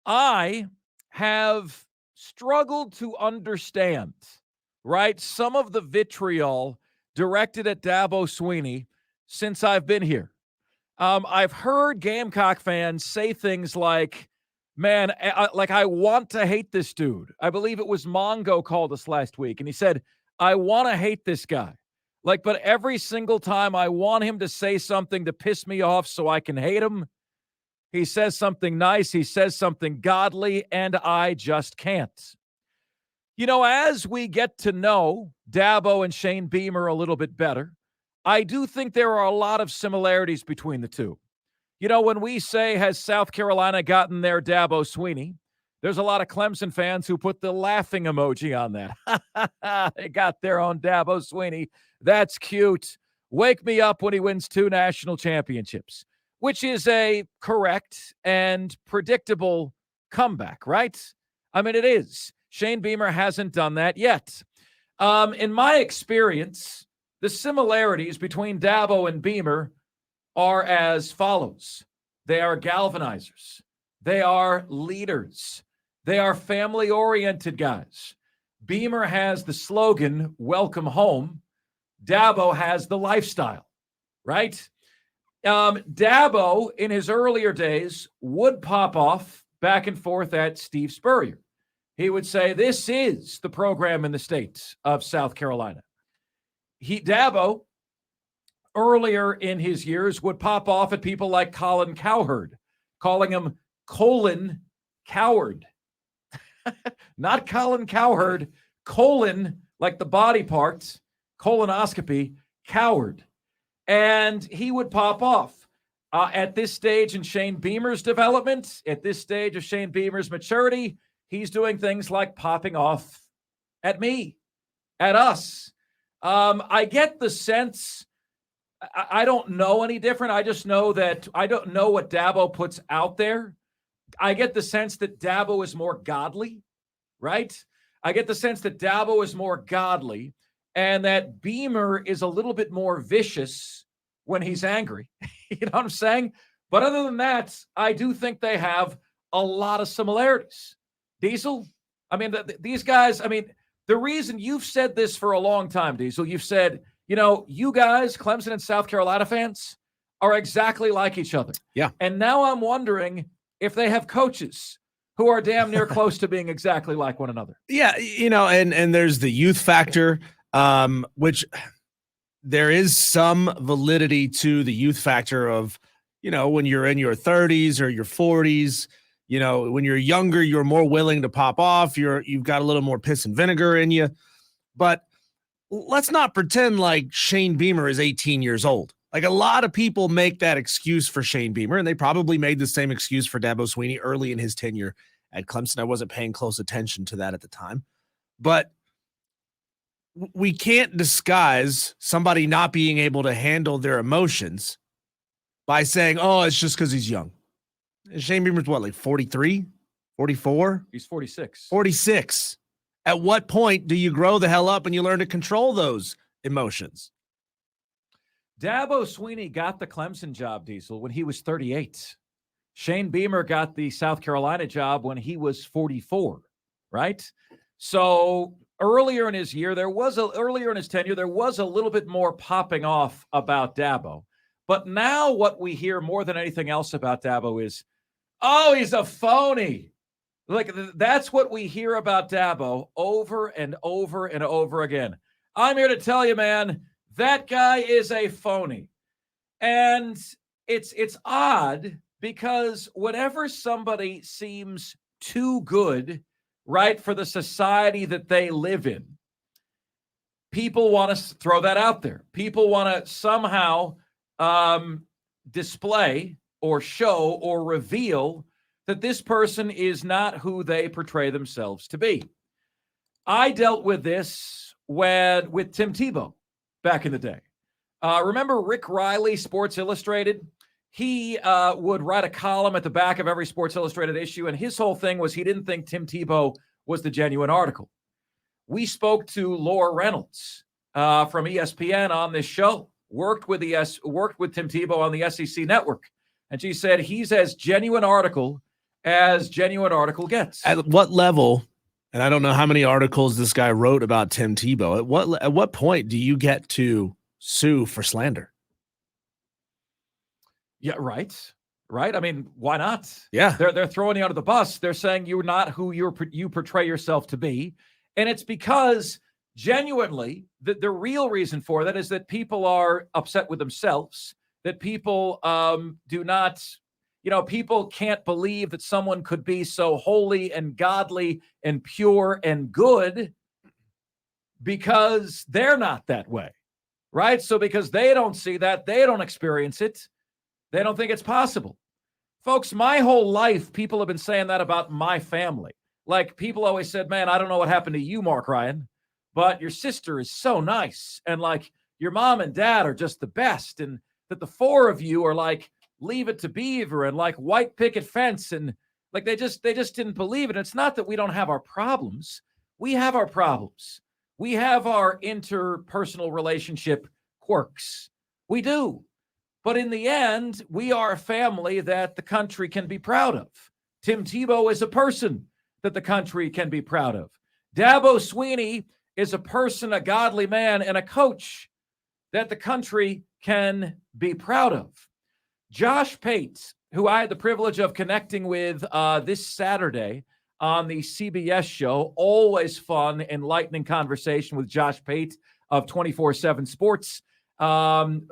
I have struggled to understand, right, some of the vitriol directed at Dabo Swinney since I've been here. I've heard Gamecock fans say things like, man, I want to hate this dude. I believe it was Mongo called us last week, and he said, I want to hate this guy. But every single time I want him to say something to piss me off so I can hate him, he says something nice, he says something godly, and I just can't. As we get to know Dabo and Shane Beamer a little bit better, I do think there are a lot of similarities between the two. When we say, has South Carolina gotten their Dabo Swinney, there's a lot of Clemson fans who put the laughing emoji on that. They got their own Dabo Swinney. That's cute. Wake me up when he wins 2 national championships, which is a correct and predictable comeback, right? I mean, it is. Shane Beamer hasn't done that yet. In my experience, the similarities between Dabo and Beamer are as follows. They are galvanizers. They are leaders. They are family-oriented guys. Beamer has the slogan, welcome home. Dabo has the lifestyle, right? Dabo, in his earlier days, would pop off back and forth at Steve Spurrier. He would say, this is the program in the state of South Carolina. Dabo, earlier in his years, would pop off at people like Colin Cowherd, calling him colon coward. Not Colin Cowherd, colon, like the body parts, colonoscopy, coward. And he would pop off. At this stage in Shane Beamer's development, at this stage of Shane Beamer's maturity, he's doing things like popping off at me, at us. I get the sense, I don't know any different. I just know that I don't know what Dabo puts out there. I get the sense that Dabo is more godly, right? I get the sense that Dabo is more godly and that Beamer is a little bit more vicious when he's angry. You know what I'm saying? But other than that, I do think they have a lot of similarities. Diesel, I mean, these guys, I mean, the reason you've said this for a long time, Diesel, you've said, you guys, Clemson and South Carolina fans, are exactly like each other. Yeah. And now I'm wondering if they have coaches who are damn near close to being exactly like one another. Yeah, and there's the youth factor, which there is some validity to the youth factor of, when you're in your 30s or your 40s, when you're younger, you're more willing to pop off. You've got a little more piss and vinegar in you. But let's not pretend like Shane Beamer is 18 years old. Like, a lot of people make that excuse for Shane Beamer, and they probably made the same excuse for Dabo Swinney early in his tenure at Clemson. I wasn't paying close attention to that at the time. But we can't disguise somebody not being able to handle their emotions by saying, oh, it's just because he's young. Shane Beamer's what, like 43, 44? He's 46. 46. At what point do you grow the hell up and you learn to control those emotions? Dabo Swinney got the Clemson job, Diesel, when he was 38. Shane Beamer got the South Carolina job when he was 44, right? So earlier in his tenure, there was a little bit more popping off about Dabo. But now what we hear more than anything else about Dabo is, oh, he's a phony. Like, that's what we hear about Dabo over and over and over again. I'm here to tell you, man, that guy is a phony. And it's odd because whenever somebody seems too good, right, for the society that they live in, people want to throw that out there. People want to somehow display or show or reveal that this person is not who they portray themselves to be. I dealt with this with Tim Tebow back in the day. Remember Rick Riley, Sports Illustrated? He would write a column at the back of every Sports Illustrated issue, and his whole thing was he didn't think Tim Tebow was the genuine article. We spoke to Laura Reynolds from ESPN on this show, worked with Tim Tebow on the SEC network, and she said he's as genuine article as genuine article gets. At what level, and I don't know how many articles this guy wrote about Tim Tebow, at what point do you get to sue for slander? Yeah, right. I mean, why not? Yeah. They're throwing you under the bus. They're saying you're not who you portray yourself to be. And it's because genuinely the real reason for that is that people are upset with themselves, that people do not, people can't believe that someone could be so holy and godly and pure and good because they're not that way, right? So because they don't see that, they don't experience it, they don't think it's possible. Folks, my whole life, people have been saying that about my family. Like, people always said, man, I don't know what happened to you, Mark Ryan, but your sister is so nice. And like, your mom and dad are just the best. And that the four of you are like, Leave It to Beaver and like White Picket Fence. And like, they just didn't believe it. And it's not that we don't have our problems. We have our problems. We have our interpersonal relationship quirks. We do. But in the end, we are a family that the country can be proud of. Tim Tebow is a person that the country can be proud of. Dabo Swinney is a person, a godly man, and a coach that the country can be proud of. Josh Pate, who I had the privilege of connecting with this Saturday on the CBS show, always fun, enlightening conversation with Josh Pate of 24/7 Sports. And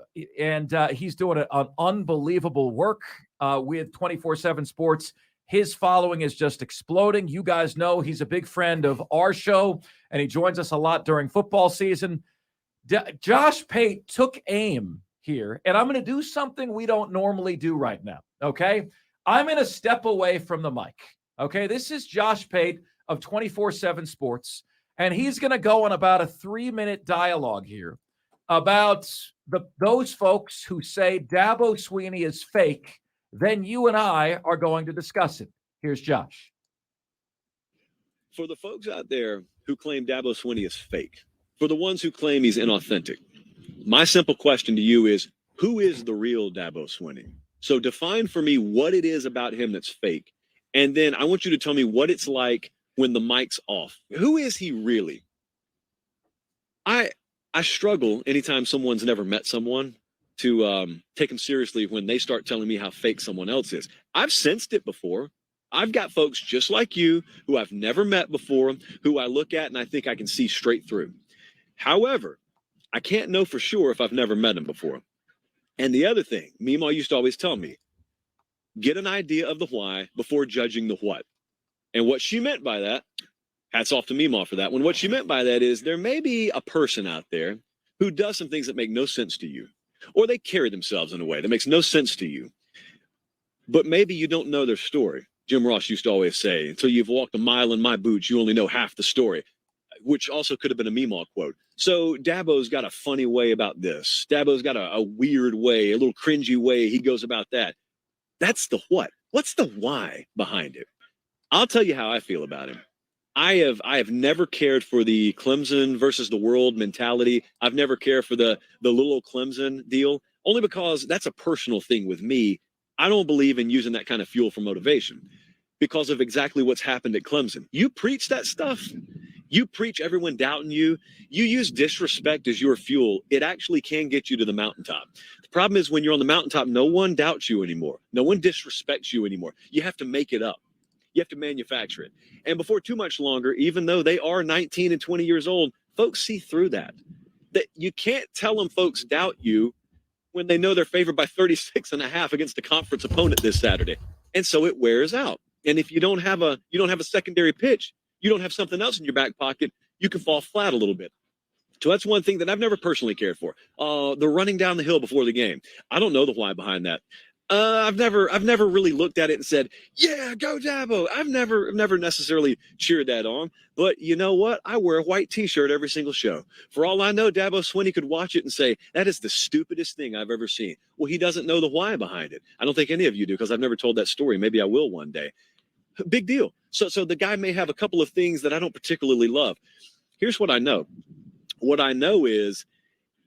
he's doing an unbelievable work with 24/7 Sports. His following is just exploding. You guys know he's a big friend of our show, and he joins us a lot during football season. Josh Pate took aim here, and I'm going to do something we don't normally do right now, okay? I'm going to step away from the mic, okay? This is Josh Pate of 24/7 Sports, and he's going to go on about a 3-minute dialogue here about those folks who say Dabo Swinney is fake. Then you and I are going to discuss it. Here's Josh. For the folks out there who claim Dabo Swinney is fake, for the ones who claim he's inauthentic, my simple question to you is, who is the real Dabo Swinney? So define for me what it is about him that's fake. And then I want you to tell me what it's like when the mic's off. Who is he really? I struggle anytime someone's never met someone to take them seriously when they start telling me how fake someone else is. I've sensed it before. I've got folks just like you who I've never met before, who I look at and I think I can see straight through. However, I can't know for sure if I've never met him before. And the other thing, Meemaw used to always tell me, get an idea of the why before judging the what. And what she meant by that, hats off to Meemaw for that one. What she meant by that is there may be a person out there who does some things that make no sense to you, or they carry themselves in a way that makes no sense to you, but maybe you don't know their story. Jim Ross used to always say, until you've walked a mile in my boots, you only know half the story, which also could have been a Meemaw quote. So Dabo's got a funny way about this. Dabo's got a weird way, a little cringy way he goes about that. That's the what. What's the why behind it? I'll tell you how I feel about him. I have never cared for the Clemson versus the world mentality. I've never cared for the little old Clemson deal, only because that's a personal thing with me. I don't believe in using that kind of fuel for motivation because of exactly what's happened at Clemson. You preach that stuff. You preach everyone doubting you. You use disrespect as your fuel. It actually can get you to the mountaintop. The problem is when you're on the mountaintop, no one doubts you anymore. No one disrespects you anymore. You have to make it up. You have to manufacture it. And before too much longer, even though they are 19 and 20 years old, folks see through that. That you can't tell them folks doubt you when they know they're favored by 36.5 against a conference opponent this Saturday. And so it wears out. And if you don't have a secondary pitch, you don't have something else in your back pocket, you can fall flat a little bit. So that's one thing that I've never personally cared for. The running down the hill before the game. I don't know the why behind that. I've never really looked at it and said, yeah, go Dabo. I've never necessarily cheered that on. But you know what? I wear a white t-shirt every single show. For all I know, Dabo Swinney could watch it and say, that is the stupidest thing I've ever seen. Well, he doesn't know the why behind it. I don't think any of you do because I've never told that story. Maybe I will one day. Big deal. So the guy may have a couple of things that I don't particularly love. Here's what I know. What I know is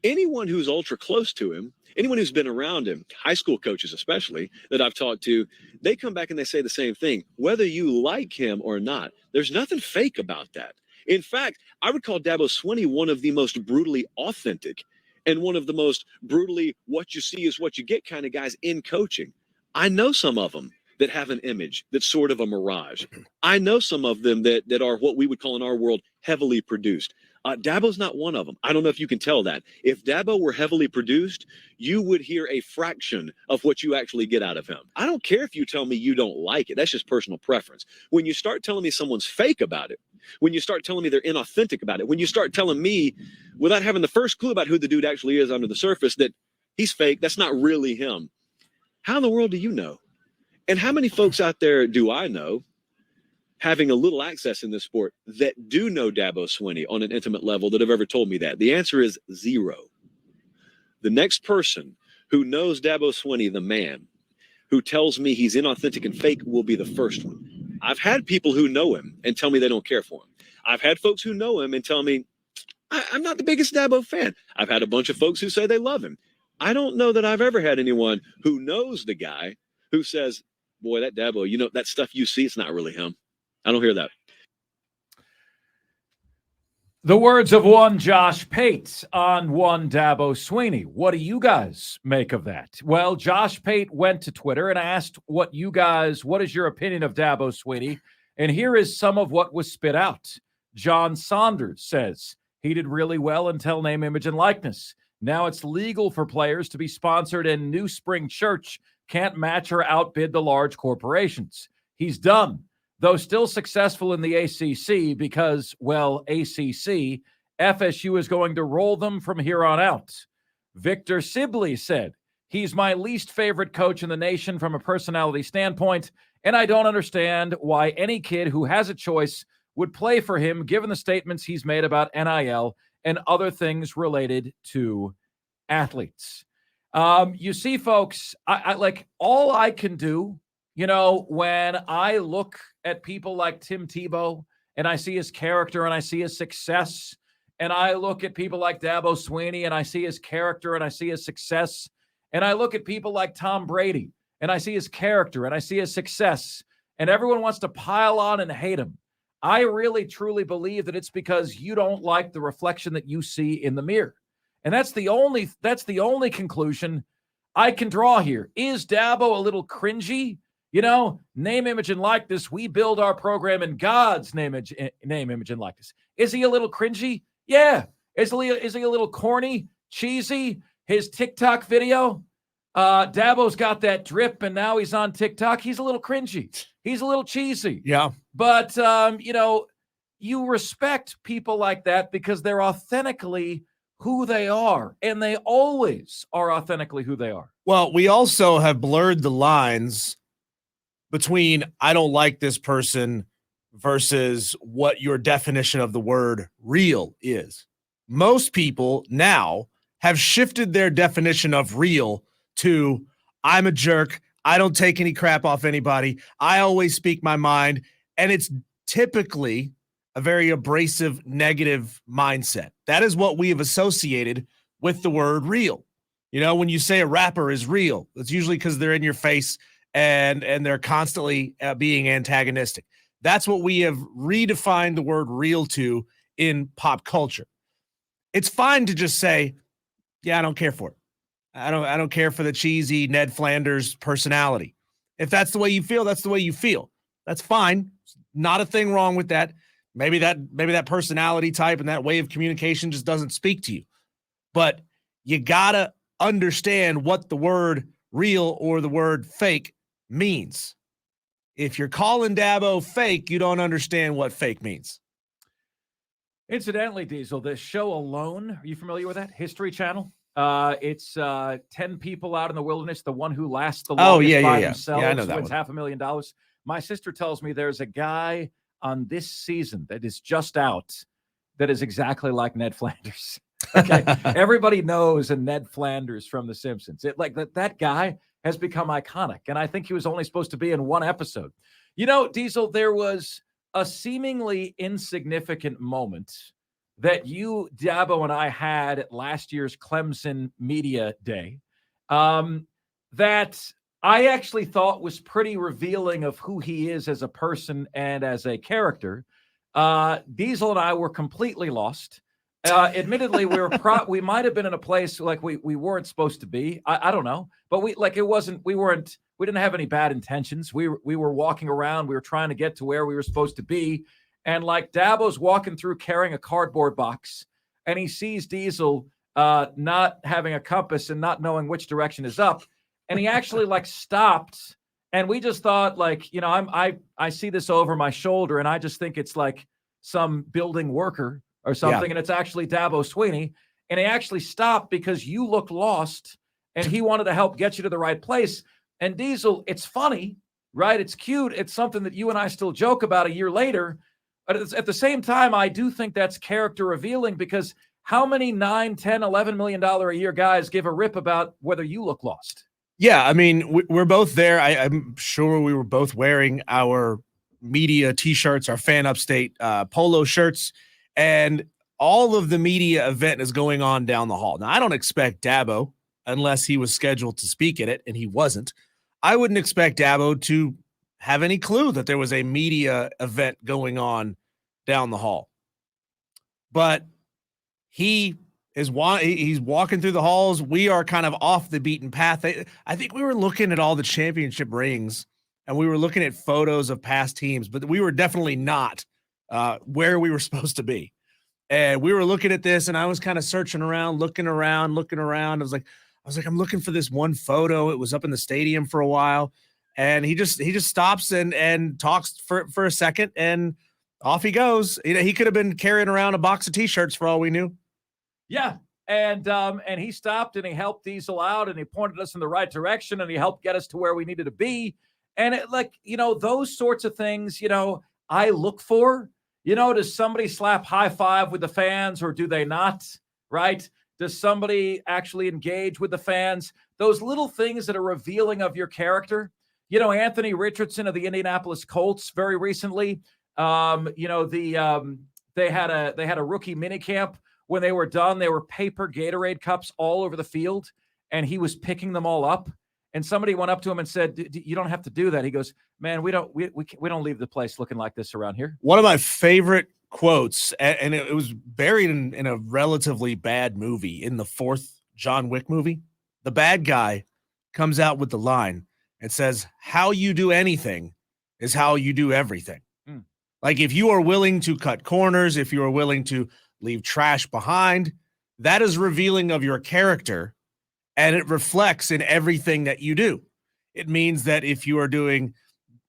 anyone who's ultra close to him, anyone who's been around him, high school coaches especially that I've talked to, they come back and they say the same thing. Whether you like him or not, there's nothing fake about that. In fact, I would call Dabo Swinney one of the most brutally authentic and one of the most brutally what you see is what you get kind of guys in coaching. I know some of them that have an image that's sort of a mirage. I know some of them that are what we would call in our world heavily produced. Dabo's not one of them. I don't know if you can tell that. If Dabo were heavily produced, you would hear a fraction of what you actually get out of him. I don't care if you tell me you don't like it. That's just personal preference. When you start telling me someone's fake about it, when you start telling me they're inauthentic about it, when you start telling me without having the first clue about who the dude actually is under the surface that he's fake, that's not really him. How in the world do you know? And how many folks out there do I know having a little access in this sport that do know Dabo Swinney on an intimate level that have ever told me that? The answer is zero. The next person who knows Dabo Swinney, the man, who tells me he's inauthentic and fake will be the first one. I've had people who know him and tell me they don't care for him. I've had folks who know him and tell me, I'm not the biggest Dabo fan. I've had a bunch of folks who say they love him. I don't know that I've ever had anyone who knows the guy who says, boy, that Dabo, you know, that stuff you see, it's not really him. I don't hear that. The words of one Josh Pate on one Dabo Swinney. What do you guys make of that? Well, Josh Pate went to Twitter and asked what is your opinion of Dabo Swinney? And here is some of what was spit out. John Saunders says he did really well until name, image, and likeness. Now it's legal for players to be sponsored, and New Spring Church can't match or outbid the large corporations. He's done, though still successful in the ACC because, well, ACC, FSU is going to roll them from here on out. Victor Sibley said, he's my least favorite coach in the nation from a personality standpoint, and I don't understand why any kid who has a choice would play for him given the statements he's made about NIL and other things related to athletes. You see, folks, I like all I can do, you know, when I look at people like Tim Tebow and I see his character and I see his success, and I look at people like Dabo Swinney and I see his character and I see his success, and I look at people like Tom Brady and I see his character and I see his success, and everyone wants to pile on and hate him. I really, truly believe that it's because you don't like the reflection that you see in the mirror. And that's the only conclusion I can draw here. Is Dabo a little cringy? You know, name, image, and likeness. We build our program in God's name, image, and likeness. Is he a little cringy? Yeah. Is he a little corny, cheesy? His TikTok video, Dabo's got that drip, and now he's on TikTok. He's a little cringy. He's a little cheesy. Yeah. But, you know, you respect people like that because they're authentically who they are, and they always are authentically who they are. Well, we also have blurred the lines between I don't like this person versus what your definition of the word real is. Most people now have shifted their definition of real to I'm a jerk. I don't take any crap off anybody. I always speak my mind. And it's typically a very abrasive, negative mindset. That is what we have associated with the word real. You know, when you say a rapper is real, it's usually because they're in your face and they're constantly being antagonistic. That's what we have redefined the word real to in pop culture. It's fine to just say, yeah, I don't care for it. I don't care for the cheesy Ned Flanders personality. If that's the way you feel, that's the way you feel. That's fine. Not a thing wrong with that. Maybe that personality type and that way of communication just doesn't speak to you. But you gotta understand what the word real or the word fake means. If you're calling Dabo fake, you don't understand what fake means. Incidentally, Diesel, this show alone, are you familiar with that? History Channel? It's 10 people out in the wilderness. The one who lasts the longest by themselves I know that wins one. $500,000. My sister tells me there's a guy on this season that is just out that is exactly like Ned Flanders. Okay, everybody knows a Ned Flanders from The Simpsons. That guy has become iconic, and I think he was only supposed to be in one episode. You know, Diesel, there was a seemingly insignificant moment that you, Dabo, and I had at last year's Clemson Media Day, that I actually thought was pretty revealing of who he is as a person and as a character. Diesel and I were completely lost. Admittedly, we might have been in a place like we weren't supposed to be. I don't know, but we didn't have any bad intentions. We were walking around. We were trying to get to where we were supposed to be. And like Dabo's walking through carrying a cardboard box, and he sees Diesel not having a compass and not knowing which direction is up. And he actually like stopped, and we just thought like, I see this over my shoulder, and I just think it's like some building worker or something, and it's actually Dabo Swinney. And he actually stopped because you looked lost, and he wanted to help get you to the right place. And Diesel, it's funny, right? It's cute. It's something that you and I still joke about a year later. But at the same time, I do think that's character revealing, because how many $9, $10, $11 million a year guys give a rip about whether you look lost? Yeah, I mean, we're both there. I'm sure we were both wearing our media T-shirts, our Fan Upstate polo shirts, and all of the media event is going on down the hall. Now, I don't expect Dabo, unless he was scheduled to speak at it, and he wasn't. I wouldn't expect Dabo to have any clue that there was a media event going on down the hall. But he's walking through the halls. We are kind of off the beaten path. I think we were looking at all the championship rings, and we were looking at photos of past teams, but we were definitely not where we were supposed to be. And we were looking at this, and I was kind of searching around, looking around. I was like, I'm looking for this one photo. It was up in the stadium for a while. And he just stops and talks for a second, and off he goes. He could have been carrying around a box of T-shirts for all we knew. Yeah, and he stopped, and he helped Diesel out, and he pointed us in the right direction, and he helped get us to where we needed to be. And those sorts of things, I look for. Does somebody slap high five with the fans, or do they not? Right? Does somebody actually engage with the fans? Those little things that are revealing of your character. Anthony Richardson of the Indianapolis Colts very recently, they had a rookie minicamp. When they were done, they were paper Gatorade cups all over the field, and he was picking them all up. And somebody went up to him and said, "You don't have to do that." He goes, "Man, we don't leave the place looking like this around here." One of my favorite quotes, and it was buried in a relatively bad movie, in the fourth John Wick movie. The bad guy comes out with the line and says, "How you do anything is how you do everything." Like, if you are willing to cut corners, if you are willing to leave trash behind, that is revealing of your character, and it reflects in everything that you do. It means that if you are doing,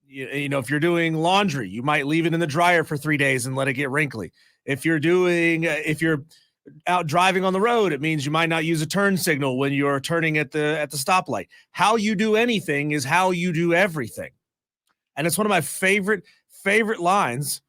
if you're doing laundry, you might leave it in the dryer for 3 days and let it get wrinkly. If you're out driving on the road, it means you might not use a turn signal when you're turning at the stoplight. How you do anything is how you do everything. And it's one of my favorite lines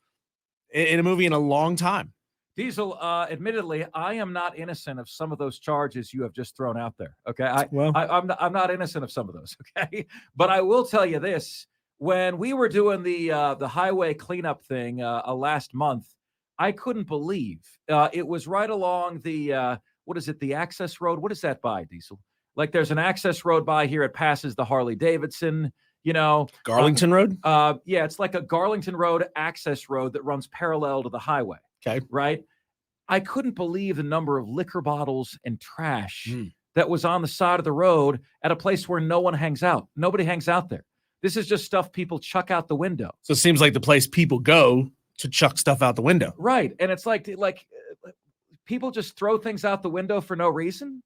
in a movie in a long time. Diesel, admittedly, I am not innocent of some of those charges you have just thrown out there. Okay, I'm not innocent of some of those. Okay, but I will tell you this: when we were doing the highway cleanup thing last month, I couldn't believe it was right along the what is it? The access road. What is that by, Diesel? Like, there's an access road by here. It passes the Harley Davidson. Garlington Road. Yeah, it's like a Garlington Road access road that runs parallel to the highway. Okay. Right. I couldn't believe the number of liquor bottles and trash that was on the side of the road at a place where no one hangs out. Nobody hangs out there. This is just stuff people chuck out the window. So it seems like the place people go to chuck stuff out the window. Right. And it's like people just throw things out the window for no reason.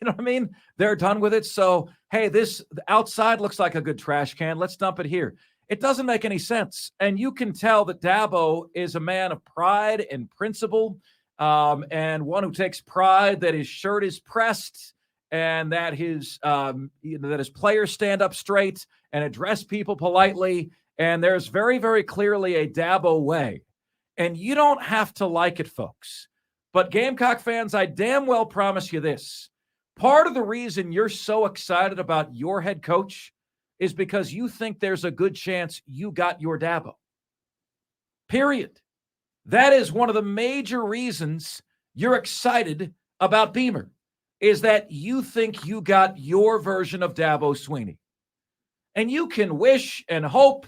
You know what I mean? They're done with it. So, hey, this outside looks like a good trash can. Let's dump it here. It doesn't make any sense. And you can tell that Dabo is a man of pride and principle, and one who takes pride that his shirt is pressed, and that his players stand up straight and address people politely. And there's very, very clearly a Dabo way. And you don't have to like it, folks. But Gamecock fans, I damn well promise you this. Part of the reason you're so excited about your head coach is because you think there's a good chance you got your Dabo. Period. That is one of the major reasons you're excited about Beamer, is that you think you got your version of Dabo Swinney. And you can wish and hope,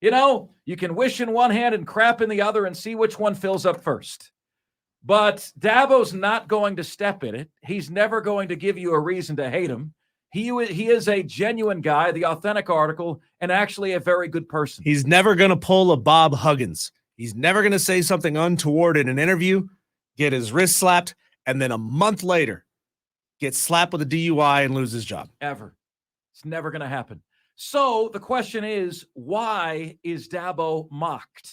you can wish in one hand and crap in the other and see which one fills up first. But Dabo's not going to step in it. He's never going to give you a reason to hate him. He is a genuine guy, the authentic article, and actually a very good person. He's never going to pull a Bob Huggins. He's never going to say something untoward in an interview, get his wrist slapped, and then a month later get slapped with a DUI and lose his job. Ever. It's never going to happen. So the question is, why is Dabo mocked?